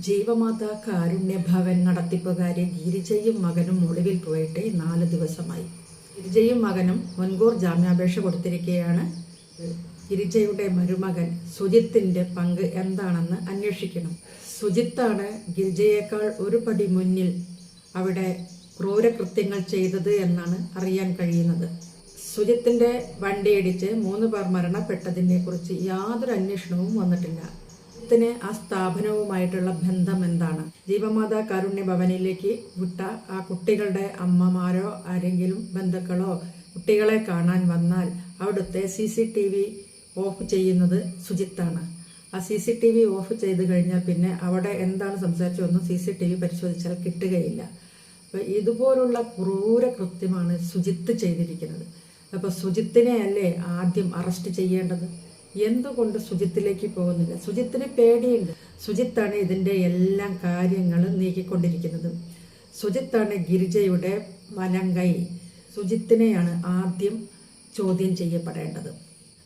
ജീവമാതാ കാരുണ്യ ഭവൻ നടത്തിപ്പുകാരി ഗിരിജയും മകനും ഒളിവിൽ പോയിട്ട് 4 ദിവസമായി. ഗിരിജയും മകനും മുൻകൂർ ജാമ്യാപേക്ഷ കൊടുത്തിരിക്കുകയാണ്. ഗിരിജയുടെ മരുമകൻ സുജിത്തിന്റെ പങ്ക് എന്താണെന്ന് അന്വേഷിക്കണം. സുജിത്താണ് ഗിരിജയേക്കാൾ ഒരു പടി മുന്നിൽ അവിടെ ക്രൂരകൃത്യങ്ങൾ ചെയ്തത് എന്നാണ് അറിയാൻ കഴിയുന്നത്. സുജിത്തിന്റെ വണ്ടിയിടിച്ച് 3 പേർ മരണപ്പെട്ടതിനെ കുറിച്ച് യാതൊരു അന്വേഷണവും വന്നിട്ടില്ല. സുജിത്തിന് ആ സ്ഥാപനവുമായിട്ടുള്ള ബന്ധം എന്താണ്? ജീവമാതാ കാരുണ്യ ഭവനിലേക്ക് വിട്ട ആ കുട്ടികളുടെ അമ്മമാരോ ആരെങ്കിലും ബന്ധുക്കളോ കുട്ടികളെ കാണാൻ വന്നാൽ അവിടുത്തെ CCTV ഓഫ് ചെയ്യുന്നത് സുജിത്താണ്. ആ CCTV ഓഫ് ചെയ്ത് കഴിഞ്ഞാൽ പിന്നെ അവിടെ എന്താണ് സംസാരിച്ചതൊന്നും CCTV പരിശോധിച്ചാൽ കിട്ടുകയില്ല. അപ്പോൾ ഇതുപോലുള്ള ക്രൂര കൃത്യമാണ് സുജിത്ത് ചെയ്തിരിക്കുന്നത്. അപ്പോൾ സുജിത്തിനെ അല്ലേ ആദ്യം അറസ്റ്റ് ചെയ്യേണ്ടത്? എന്തുകൊണ്ട് സുജിത്തിലേക്ക് പോകുന്നില്ല? സുജിത്തിന് പേടിയുണ്ട്. സുജിത്താണ് ഇതിൻ്റെ എല്ലാ കാര്യങ്ങളും നീക്കിക്കൊണ്ടിരിക്കുന്നത്. സുജിത്താണ് ഗിരിജയുടെ വലങ്കൈ. സുജിത്തിനെയാണ് ആദ്യം ചോദ്യം ചെയ്യപ്പെടേണ്ടത്.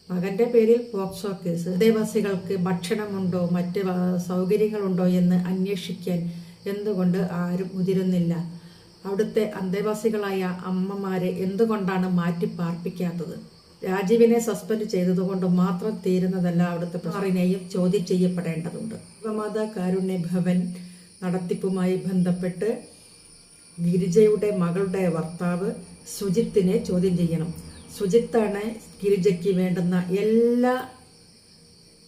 മകന്റെ പേരിൽ പോക്സോ കേസ്, അന്തേവാസികൾക്ക് ഭക്ഷണമുണ്ടോ മറ്റ് സൗകര്യങ്ങളുണ്ടോ എന്ന് അന്വേഷിക്കാൻ എന്തുകൊണ്ട് ആരും മുതിരുന്നില്ല? അവിടുത്തെ അന്തേവാസികളായ അമ്മമാരെ എന്തുകൊണ്ടാണ് മാറ്റി പാർപ്പിക്കാത്തത്? രാജീവിനെ സസ്പെൻഡ് ചെയ്തതുകൊണ്ട് മാത്രം തീരുന്നതല്ല. അവിടുത്തെ പ്രധാനെയും ചോദ്യം ചെയ്യപ്പെടേണ്ടതുണ്ട്. ജീവമാതാ കാരുണ്യ ഭവൻ നടത്തിപ്പുമായി ബന്ധപ്പെട്ട് ഗിരിജയുടെ മകളുടെ ഭർത്താവ് സുജിത്തിനെ ചോദ്യം ചെയ്യണം. സുജിത്താണ് ഗിരിജയ്ക്ക് വേണ്ടുന്ന എല്ലാ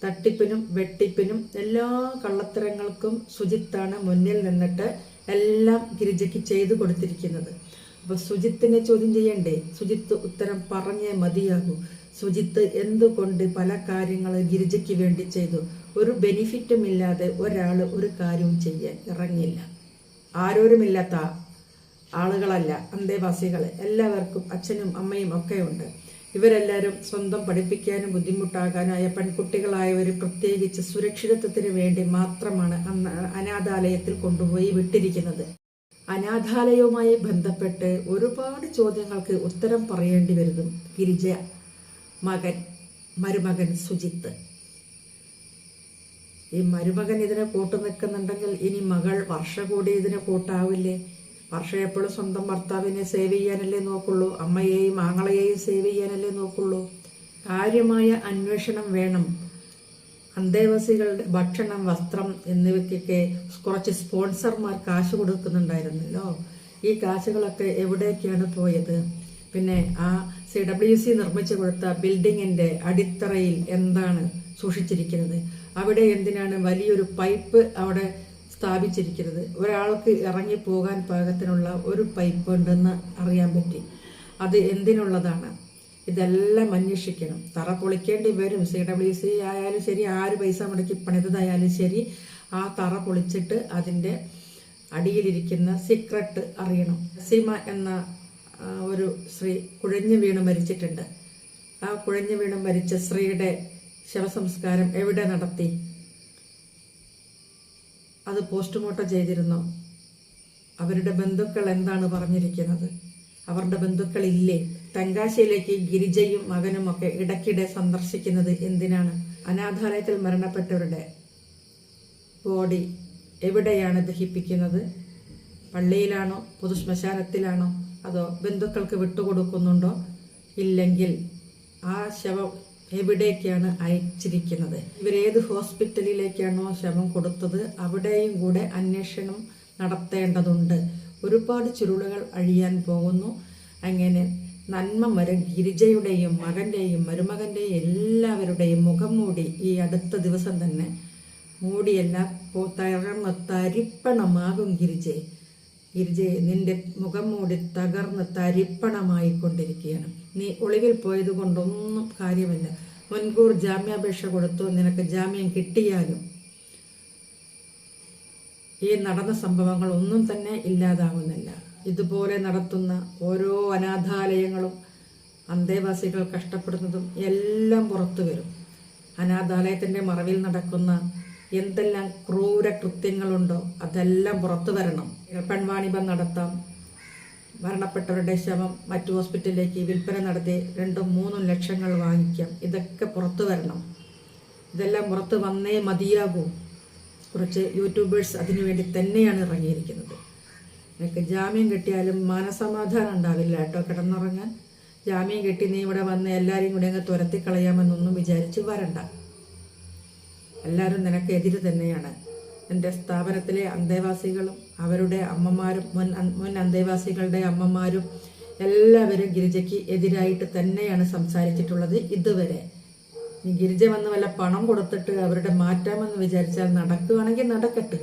തട്ടിപ്പിനും വെട്ടിപ്പിനും എല്ലാ കള്ളത്തരങ്ങൾക്കും സുജിത്താണ് മുന്നിൽ നിന്നിട്ട് എല്ലാം ഗിരിജയ്ക്ക് ചെയ്തു കൊടുത്തിരിക്കുന്നത്. അപ്പോൾ സുജിത്തിനെ ചോദ്യം ചെയ്യണ്ടേ? സുജിത്ത് ഉത്തരം പറഞ്ഞേ മതിയാകൂ. സുജിത്ത് എന്തുകൊണ്ട് പല കാര്യങ്ങൾ ഗിരിജയ്ക്ക് വേണ്ടി ചെയ്തു? ഒരു ബെനിഫിറ്റും ഇല്ലാതെ ഒരാൾ ഒരു കാര്യവും ചെയ്യാൻ ഇറങ്ങില്ല. ആരോരുമില്ലാത്ത ആളുകളല്ല അന്തേവാസികൾ. എല്ലാവർക്കും അച്ഛനും അമ്മയും ഒക്കെ ഉണ്ട്. ഇവരെല്ലാവരും സ്വന്തം പഠിപ്പിക്കാനും ബുദ്ധിമുട്ടാകാനായ പെൺകുട്ടികളായവർ പ്രത്യേകിച്ച് സുരക്ഷിതത്വത്തിന് വേണ്ടി മാത്രമാണ് അനാഥാലയത്തിൽ കൊണ്ടുപോയി വിട്ടിരിക്കുന്നത്. അനാഥാലയവുമായി ബന്ധപ്പെട്ട് ഒരുപാട് ചോദ്യങ്ങൾക്ക് ഉത്തരം പറയേണ്ടി വരുന്നു ഗിരിജ, മരുമകൻ സുജിത്ത്. ഈ മരുമകൻ ഇതിനെ കൂട്ടു നിൽക്കുന്നുണ്ടെങ്കിൽ ഇനി മകൾ വർഷ കൂടി ഇതിനെ കൂട്ടാവില്ലേ? വർഷ എപ്പോഴും സ്വന്തം ഭർത്താവിനെ സേവ് ചെയ്യാനല്ലേ നോക്കുള്ളൂ, അമ്മയെയും ആങ്ങളയെയും സേവ് ചെയ്യാനല്ലേ നോക്കുള്ളൂ. കാര്യമായ അന്വേഷണം വേണം. അന്തേവാസികളുടെ ഭക്ഷണം, വസ്ത്രം എന്നിവയ്ക്കൊക്കെ കുറച്ച് സ്പോൺസർമാർ കാശ് കൊടുക്കുന്നുണ്ടായിരുന്നല്ലോ. ഈ കാശുകളൊക്കെ എവിടേക്കാണ് പോയത്? പിന്നെ ആ CWC നിർമ്മിച്ചു കൊടുത്ത ബിൽഡിങ്ങിന്റെ അടിത്തറയിൽ എന്താണ് സൂക്ഷിച്ചിരിക്കുന്നത്? അവിടെ എന്തിനാണ് വലിയൊരു പൈപ്പ് അവിടെ സ്ഥാപിച്ചിരിക്കുന്നത്? ഒരാൾക്ക് ഇറങ്ങി പോകാൻ പാകത്തിനുള്ള ഒരു പൈപ്പ് ഉണ്ടെന്ന് അറിയാൻ പറ്റി. അത് എന്തിനുള്ളതാണ്? ഇതെല്ലാം അന്വേഷിക്കണം. തറ പൊളിക്കേണ്ടി വരും. CWC ആയാലും ശരി, ആര് പൈസ മുടക്കി പണിതായാലും ശരി, ആ തറ പൊളിച്ചിട്ട് അതിൻ്റെ അടിയിലിരിക്കുന്ന സീക്രട്ട് അറിയണം. സീമ എന്ന ഒരു സ്ത്രീ കുഴഞ്ഞു വീണ് മരിച്ചിട്ടുണ്ട്. ആ കുഴഞ്ഞു വീണ് മരിച്ച സ്ത്രീയുടെ ശവസംസ്കാരം എവിടെ നടത്തി? അത് പോസ്റ്റ്മോർട്ടം ചെയ്തിരുന്നോ? അവരുടെ ബന്ധുക്കൾ എന്താണ് പറഞ്ഞിരിക്കുന്നത്? അവരുടെ ബന്ധുക്കളില്ലേ? തെങ്കാശിയിലേക്ക് ഗിരിജയും മകനും ഒക്കെ ഇടയ്ക്കിടെ സന്ദർശിക്കുന്നത് എന്തിനാണ്? അനാഥാലയത്തിൽ മരണപ്പെട്ടവരുടെ ബോഡി എവിടെയാണ് ദഹിപ്പിക്കുന്നത്? പള്ളിയിലാണോ, പൊതുശ്മശാനത്തിലാണോ, അതോ ബന്ധുക്കൾക്ക് വിട്ടുകൊടുക്കുന്നുണ്ടോ? ഇല്ലെങ്കിൽ ആ ശവം എവിടേക്കാണ് അയച്ചിരിക്കുന്നത്? ഇവരേത് ഹോസ്പിറ്റലിലേക്കാണോ ശവം കൊടുത്തത് അവിടെയും കൂടെ അന്വേഷണം നടത്തേണ്ടതുണ്ട്. ഒരുപാട് ചുരുളുകൾ അഴിയാൻ പോകുന്നു. അങ്ങനെ നന്മ വരെ ഗിരിജയുടെയും മകന്റെയും മരുമകന്റെയും എല്ലാവരുടെയും മുഖം മൂടി ഈ അടുത്ത ദിവസം തന്നെ മൂടിയെല്ലാം തകർന്ന് തരിപ്പണമാകും. ഗിരിജയെ നിന്റെ മുഖം മൂടി തകർന്ന് തരിപ്പണമായിക്കൊണ്ടിരിക്കുകയാണ്. നീ ഒളിവിൽ പോയത് കൊണ്ടൊന്നും കാര്യമില്ല. മുൻകൂർ ജാമ്യാപേക്ഷ കൊടുത്തു, നിനക്ക് ജാമ്യം കിട്ടിയാലും ഈ നടന്ന സംഭവങ്ങൾ ഒന്നും തന്നെ ഇല്ലാതാവുന്നില്ല. ഇതുപോലെ നടത്തുന്ന ഓരോ അനാഥാലയങ്ങളും അന്തേവാസികൾ കഷ്ടപ്പെടുന്നതും എല്ലാം പുറത്തു വരും. അനാഥാലയത്തിൻ്റെ മറവിൽ നടക്കുന്ന എന്തെല്ലാം ക്രൂര കൃത്യങ്ങളുണ്ടോ അതെല്ലാം പുറത്തു വരണം. പെൺവാണിഭം നടത്താം, മരണപ്പെട്ടവരുടെ ശവം മറ്റു ഹോസ്പിറ്റലിലേക്ക് വിൽപ്പന നടത്തി 2-3 ലക്ഷങ്ങൾ വാങ്ങിക്കാം. ഇതൊക്കെ പുറത്തു വരണം. ഇതെല്ലാം പുറത്ത് വന്നേ മതിയാകൂ. കുറച്ച് യൂട്യൂബേഴ്സ് അതിനുവേണ്ടി തന്നെയാണ് ഇറങ്ങിയിരിക്കുന്നത്. നിനക്ക് ജാമ്യം കിട്ടിയാലും മനസമാധാനം ഉണ്ടാവില്ല കേട്ടോ കിടന്നുറങ്ങാൻ. ജാമ്യം കിട്ടി നീ ഇവിടെ വന്ന് എല്ലാവരെയും കൂടെ അങ്ങ് തുരത്തി കളയാമെന്നൊന്നും വിചാരിച്ച് വരണ്ട. എല്ലാവരും നിനക്കെതിര് തന്നെയാണ്. എൻ്റെ സ്ഥാപനത്തിലെ അന്തേവാസികളും അവരുടെ അമ്മമാരും മുൻ അന്തേവാസികളുടെ അമ്മമാരും എല്ലാവരും ഗിരിജയ്ക്ക് എതിരായിട്ട് തന്നെയാണ് സംസാരിച്ചിട്ടുള്ളത് ഇതുവരെ. നീ ഗിരിജ വന്ന് വല്ല പണം കൊടുത്തിട്ട് അവരുടെ മാറ്റാമെന്ന് വിചാരിച്ചാൽ നടക്കുകയാണെങ്കിൽ നടക്കട്ടെ.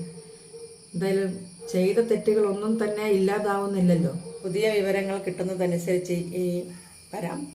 എന്തായാലും ചെയ്ത തെറ്റുകളൊന്നും തന്നെ ഇല്ലാതാവുന്നില്ലല്ലോ. പുതിയ വിവരങ്ങൾ കിട്ടുന്നതനുസരിച്ച് വരാം.